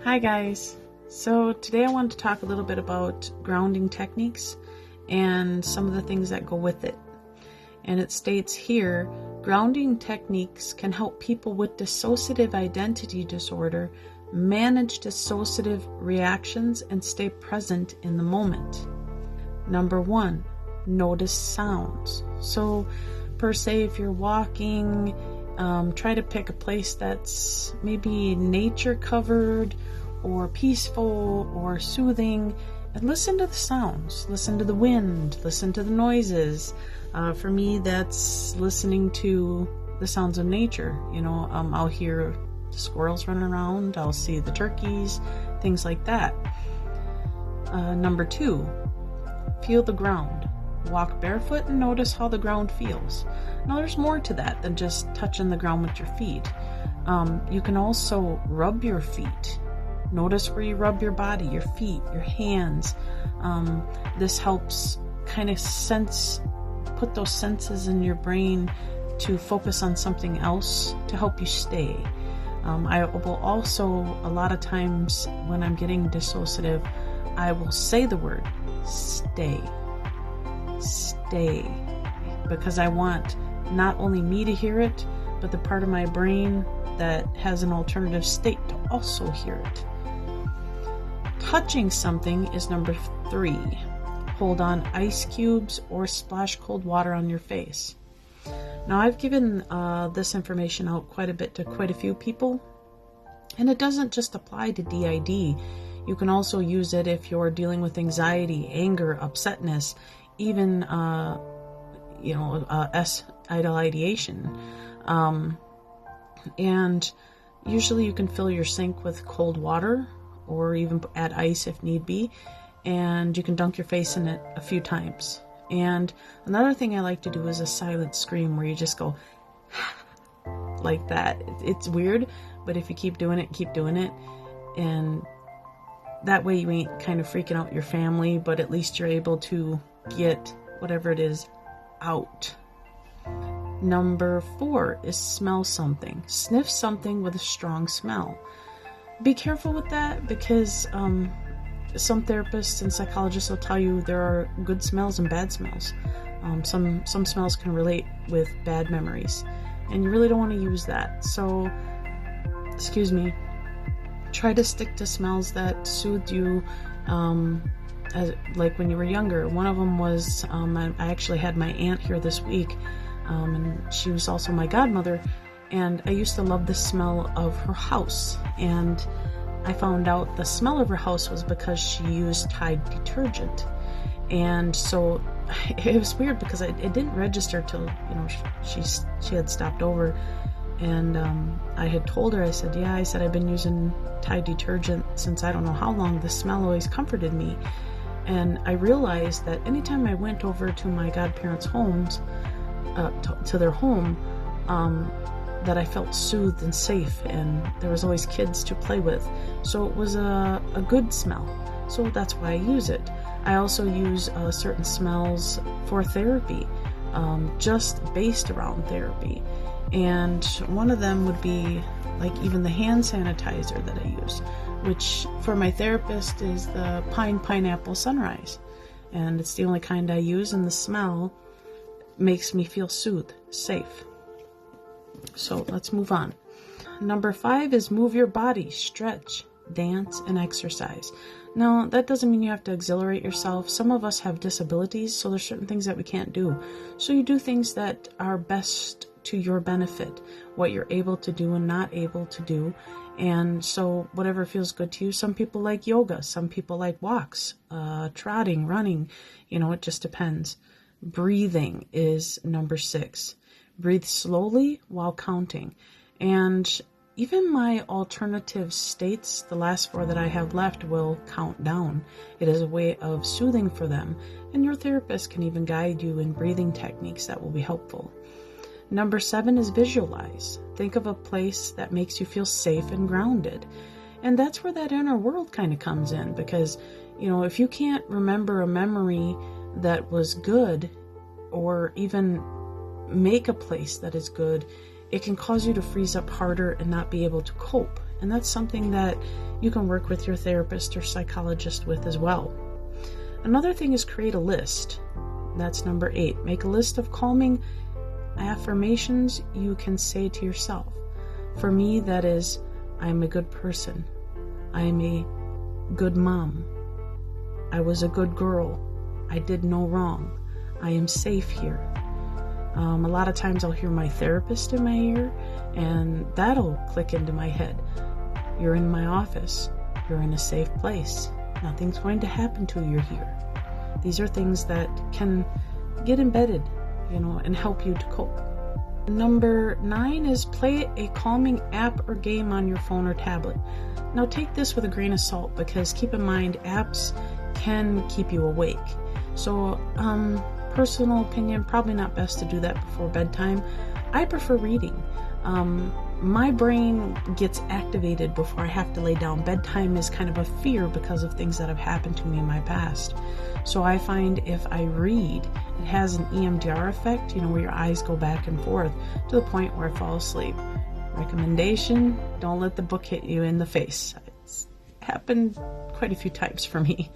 Hi guys. So today I want to talk a little bit about grounding techniques and some of the things that go with it. And it states here, grounding techniques can help people with dissociative identity disorder manage dissociative reactions and stay present in the moment. Number 1, notice sounds. So per se, if you're walking, try to pick a place that's maybe nature covered or peaceful or soothing, and listen to the sounds, listen to the wind, listen to the noises. For me, that's listening to the sounds of nature. I'll hear the squirrels running around, I'll see the turkeys, things like that. Number 2, feel the ground. Walk barefoot and notice how the ground feels. Now there's more to that than just touching the ground with your feet. You can also rub your feet. Notice where you rub your body, your feet, your hands. This helps kind of put those senses in your brain to focus on something else to help you stay. I will also, a lot of times when I'm getting dissociative, I will say the word stay. Stay, because I want not only me to hear it, but the part of my brain that has an alternative state to also hear it. Touching something is number 3. Hold on ice cubes or splash cold water on your face. Now I've given this information out quite a bit to quite a few people, and it doesn't just apply to DID. You can also use it if you're dealing with anxiety, anger, upsetness, even idle ideation. And usually you can fill your sink with cold water or even add ice if need be, and you can dunk your face in it a few times. And another thing I like to do is a silent scream where you just go like that. It's weird, but if you keep doing it, and that way you ain't kind of freaking out your family, but at least you're able to get whatever it is out. Number 4 is smell something. Sniff something with a strong smell. Be careful with that, because some therapists and psychologists will tell you there are good smells and bad smells. Some smells can relate with bad memories, and you really don't want to use that. So, try to stick to smells that soothe you, like when you were younger. One of them was, I actually had my aunt here this week, and she was also my godmother, and I used to love the smell of her house, and I found out the smell of her house was because she used Tide detergent. And so it was weird because it didn't register till she had stopped over, and I had told her, I said I've been using Tide detergent since I don't know how long. The smell always comforted me. And I realized that anytime I went over to my godparents' homes, to their home, that I felt soothed and safe, and there was always kids to play with. So it was a good smell. So that's why I use it. I also use certain smells for therapy, just based around therapy. And one of them would be like even the hand sanitizer that I use, which for my therapist is the Pineapple Sunrise. And it's the only kind I use, and the smell makes me feel soothed, safe. So let's move on. Number 5 is move your body, stretch, dance, and exercise. Now, that doesn't mean you have to exhilarate yourself. Some of us have disabilities, so there's certain things that we can't do. So you do things that are best to your benefit, what you're able to do and not able to do. And so whatever feels good to you. Some people like yoga, some people like walks, trotting, running, it just depends. Breathing is number 6. Breathe slowly while counting. And even my alternative states, the last 4 that I have left, will count down. It is a way of soothing for them, and your therapist can even guide you in breathing techniques that will be helpful. Number 7 is visualize. Think of a place that makes you feel safe and grounded. And that's where that inner world kind of comes in, because, if you can't remember a memory that was good, or even make a place that is good, it can cause you to freeze up harder and not be able to cope. And that's something that you can work with your therapist or psychologist with as well. Another thing is create a list. That's number 8. Make a list of calming affirmations you can say to yourself. For me, that is, I am a good person. I am a good mom. I was a good girl. I did no wrong. I am safe here. A lot of times I'll hear my therapist in my ear, and that'll click into my head. You're in my office. You're in a safe place. Nothing's going to happen to you here. These are things that can get embedded, and help you to cope. Number 9 is play a calming app or game on your phone or tablet. Now take this with a grain of salt, because keep in mind, apps can keep you awake. So, personal opinion, probably not best to do that before bedtime. I prefer reading. My brain gets activated before I have to lay down. Bedtime is kind of a fear because of things that have happened to me in my past. So I find if I read, it has an EMDR effect, where your eyes go back and forth to the point where I fall asleep. Recommendation, don't let the book hit you in the face. It's happened quite a few times for me.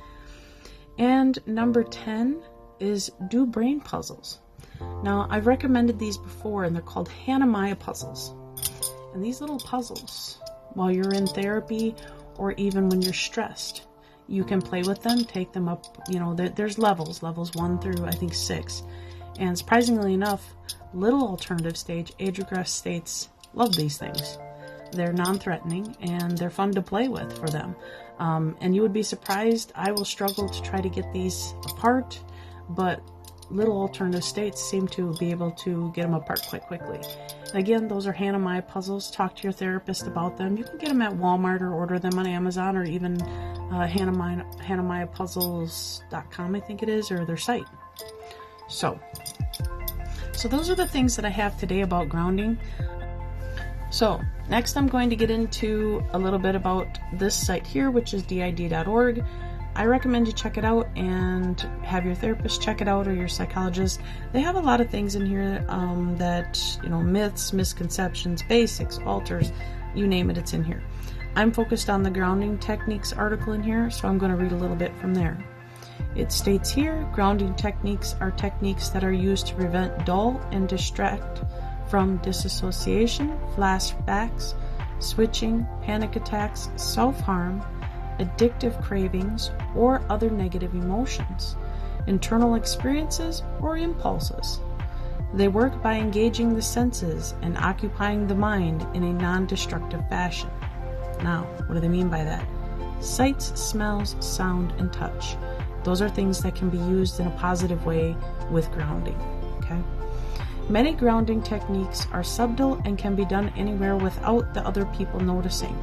And number 10 is do brain puzzles. Now, I've recommended these before, and they're called Hannah-Maya puzzles. And these little puzzles, while you're in therapy or even when you're stressed, you can play with them, take them up, there's levels 1 through I think 6. And surprisingly enough, little alternative stage, age regress states love these things. They're non-threatening and they're fun to play with for them. And you would be surprised, I will struggle to try to get these apart, but little alternative states seem to be able to get them apart quite quickly. And again, those are Hannah-Maya puzzles. Talk to your therapist about them. You can get them at Walmart or order them on Amazon, or even HannahMayaPuzzles.com, I think it is, or their site. So those are the things that I have today about grounding. So next I'm going to get into a little bit about this site here, which is DID.org. I recommend you check it out and have your therapist check it out, or your psychologist. They have a lot of things in here that, myths, misconceptions, basics, alters, you name it, it's in here. I'm focused on the grounding techniques article in here, so I'm going to read a little bit from there. It states here, grounding techniques are techniques that are used to prevent, dull, and distract from disassociation, flashbacks, switching, panic attacks, self-harm, addictive cravings, or other negative emotions, internal experiences, or impulses. They work by engaging the senses and occupying the mind in a non-destructive fashion. Now, what do they mean by that? Sights, smells, sound, and touch. Those are things that can be used in a positive way with grounding. Okay? Many grounding techniques are subtle and can be done anywhere without the other people noticing.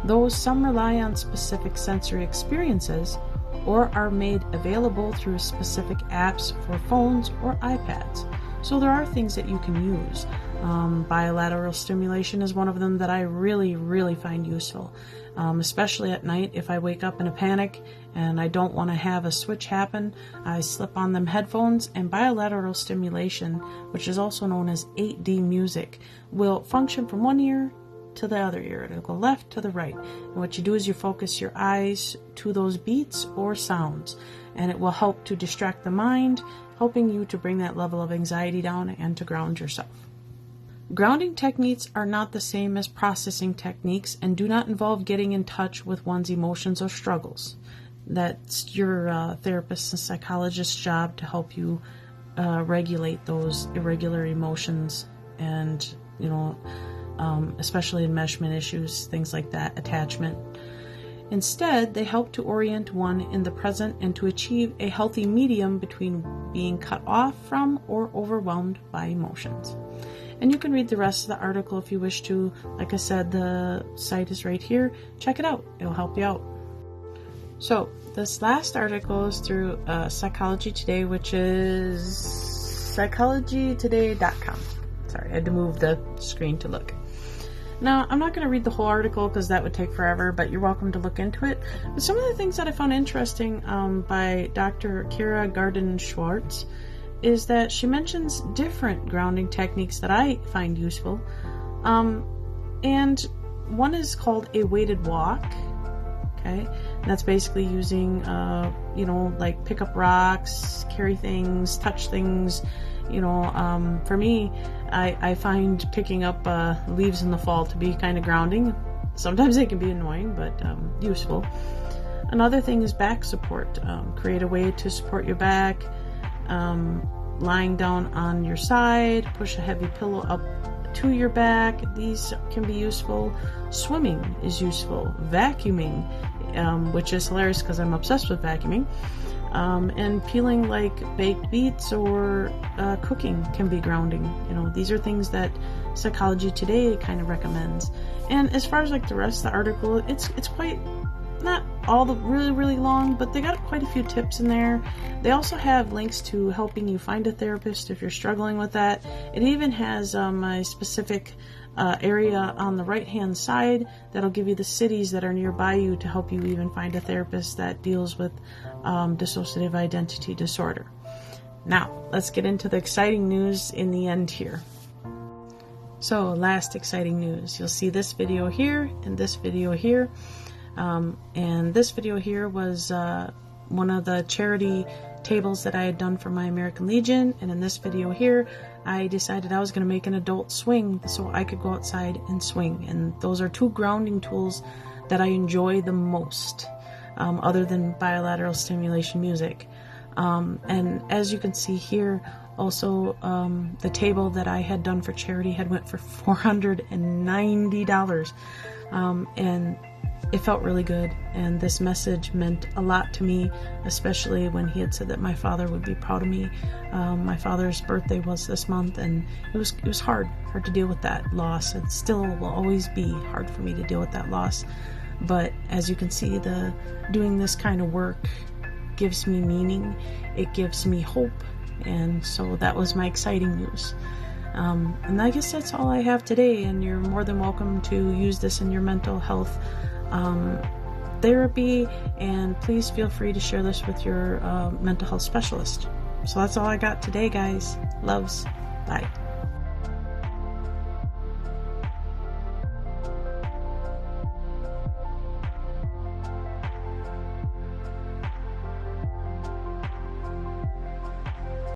Though some rely on specific sensory experiences or are made available through specific apps for phones or iPads. So there are things that you can use. Bilateral stimulation is one of them that I really, really find useful, especially at night. If I wake up in a panic and I don't want to have a switch happen, I slip on them headphones, and bilateral stimulation, which is also known as 8D music, will function from one ear to the other ear. It'll go left to the right. And what you do is you focus your eyes to those beats or sounds, and it will help to distract the mind, helping you to bring that level of anxiety down and to ground yourself. Grounding techniques are not the same as processing techniques and do not involve getting in touch with one's emotions or struggles. That's your therapist and psychologist's job to help you regulate those irregular emotions and, especially enmeshment issues, things like that, attachment. Instead, they help to orient one in the present and to achieve a healthy medium between being cut off from or overwhelmed by emotions. And you can read the rest of the article if you wish to. Like I said, the site is right here. Check it out. It'll help you out. So, this last article is through Psychology Today, which is psychologytoday.com. Sorry, I had to move the screen to look. Now, I'm not going to read the whole article because that would take forever, but you're welcome to look into it. But some of the things that I found interesting by Dr. Kira Gardner-Schwartz is that she mentions different grounding techniques that I find useful. And one is called a weighted walk. Okay, and that's basically using, like pick up rocks, carry things, touch things. For me, I find picking up leaves in the fall to be kind of grounding. Sometimes they can be annoying, but useful. Another thing is back support. Create a way to support your back. Lying down on your side, push a heavy pillow up to your back. These can be useful. Swimming is useful. Vacuuming, which is hilarious because I'm obsessed with vacuuming. And peeling like baked beets or cooking can be grounding. These are things that Psychology Today kind of recommends. And as far as like the rest of the article, it's quite, not all the really, really long, but they got quite a few tips in there. They also have links to helping you find a therapist if you're struggling with that. It even has a specific area on the right-hand side that'll give you the cities that are nearby you to help you even find a therapist that deals with dissociative identity disorder. Now, let's get into the exciting news in the end here. So, last exciting news. You'll see this video here and this video here. And this video here was one of the charity tables that I had done for my American Legion, and in this video here I decided I was going to make an adult swing so I could go outside and swing, and those are two grounding tools that I enjoy the most, other than bilateral stimulation music. And as you can see here, also the table that I had done for charity had went for $490, and it felt really good, and this message meant a lot to me, especially when he had said that my father would be proud of me. My father's birthday was this month, and it was hard to deal with that loss. It still will always be hard for me to deal with that loss. But as you can see, doing this kind of work gives me meaning. It gives me hope, and so that was my exciting news. And I guess that's all I have today, and you're more than welcome to use this in your mental health therapy, and please feel free to share this with your mental health specialist. So that's all I got today, guys. Loves. Bye.